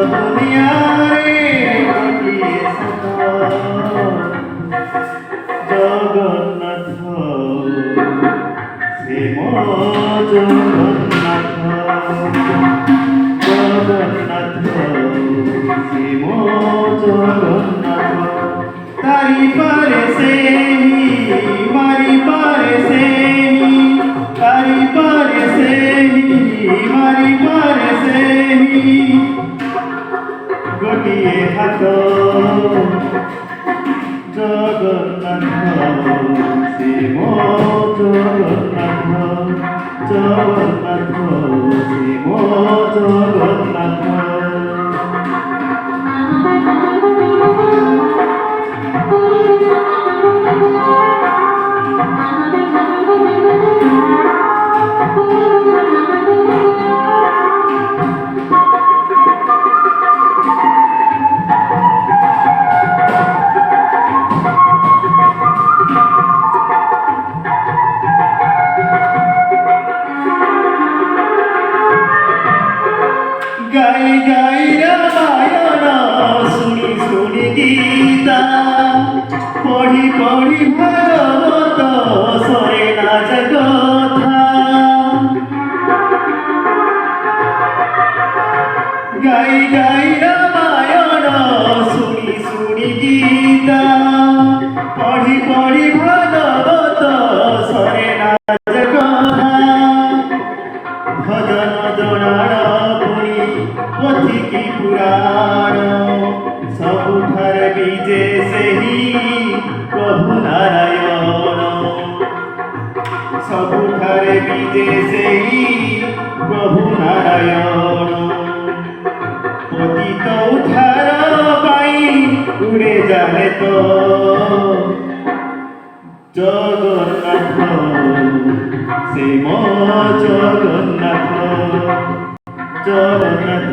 দুনিয়ারে গোটিয়ে সত জগন্নাথ সে মো জগন্নাথ জগন্নাথ সে মো জগন্নাথ তারি পারে সে মারি পারে সে তারি পারে সে মারি পারে সে গোটিয়ে হাত জগন্নাথ সে মো জগন্নাথ জগন্নাথ সে মো জগন্নাথ গাই গাই রামায়ণ শুনি শুনি গীতা পড়ি পড়ি ভাগবত সরে না জগথা গাই গাই রামায়ণ শুনি শুনি গীতা পড়ি পড়ি ভাগবত সরে না জগথা ভজন জনাণ পুনি পথিকি পুরাণ ସବୁଠାରେ ବିଜେ ସେହି ପ୍ରଭୁ ନାରାୟଣ ସବୁଠାରେ ବିଜେ ସେହି ପ୍ରଭୁ ନାରାୟଣ ପତିତ ଉଦ୍ଧାର ପାଇଁ ଉଡ଼େ ଜାଲେ ତ ଜଗନ୍ନାଥ ସେ ମୋ ଜଗନ୍ନାଥ জগন্নাথ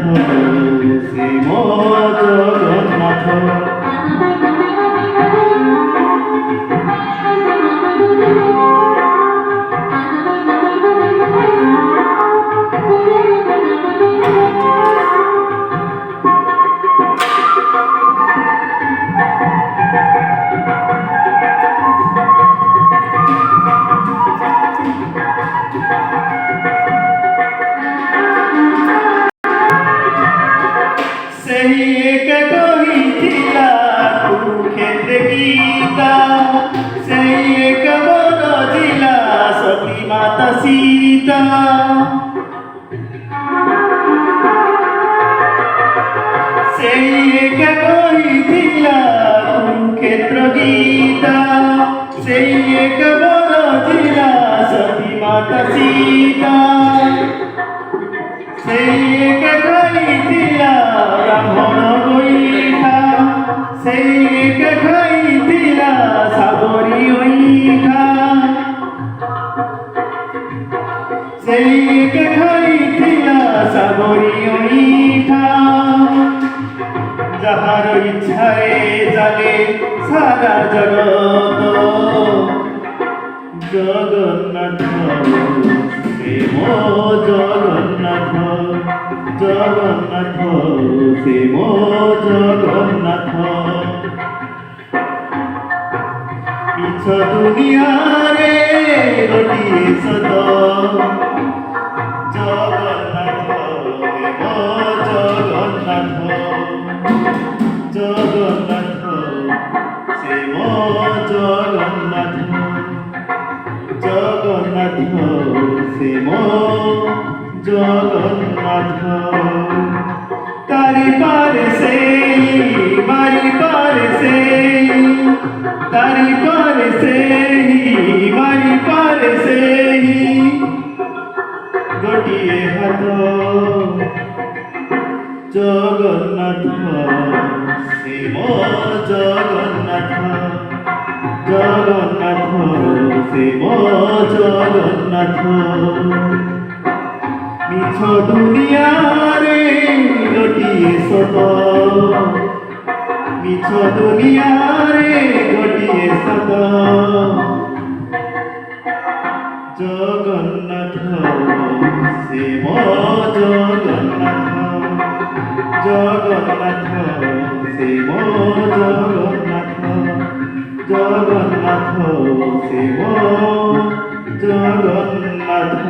সে মো জগন্নাথ ସେହି ଏକ କହିଥିଲା କୁରୁକ୍ଷେତ୍ର ଗୀତା ସେହି ଏକ ବରଜିଲା ସତୀ ମାତା ସୀତା ସେହି ଏକ କହିଥିଲା କୁରୁକ୍ଷେତ୍ର ଗୀତା ସେହି ଏକ ବରଜିଲା ସତୀ ମାତା ସୀତା ସେହି ଏକ କହିଥିଲା ବ୍ରାହ୍ମଣ ଗୋଇଠା ସେହି ଏକ ଖାଇଥିଲା ସାବରୀ ଅଇଠା ସେହି ଏକ ଖାଇଥିଲା ସାବରୀ ଅଇଠା ଯାହାର ଇଚ୍ଛାରେ ଚାଲେ ସାରା ଜଗତ ଜଗନ୍ନାଥ ସେ ମୋ ଜଗନ୍ନାଥ জগন্নাথ সে মো জগন্নাথ মিছ দুনিয়ারে গোটিয়ে সত জগন্নাথ মো জগন্নাথ জগন্নাথ সে মো জগন্নাথ জগন্নাথ সে মো জগন্নাথ তারি পারে সে মারি পারে সে তারি পারে সে মারি পারে সে গোটিয়ে হাত জগন্নাথ সে মো জগন্নাথ জগন্নাথ সে মো জগন্নাথ মিছ দুনিয়ারে গোটিয়ে সত মিছ দুনিয়ারে গোটিয়ে সত জগন্নাথ সে মো জগন্নাথ জগন্নাথ জগন্নাথ শিব জগন্নাথ জগন্নাথ শিব জগন্নাথ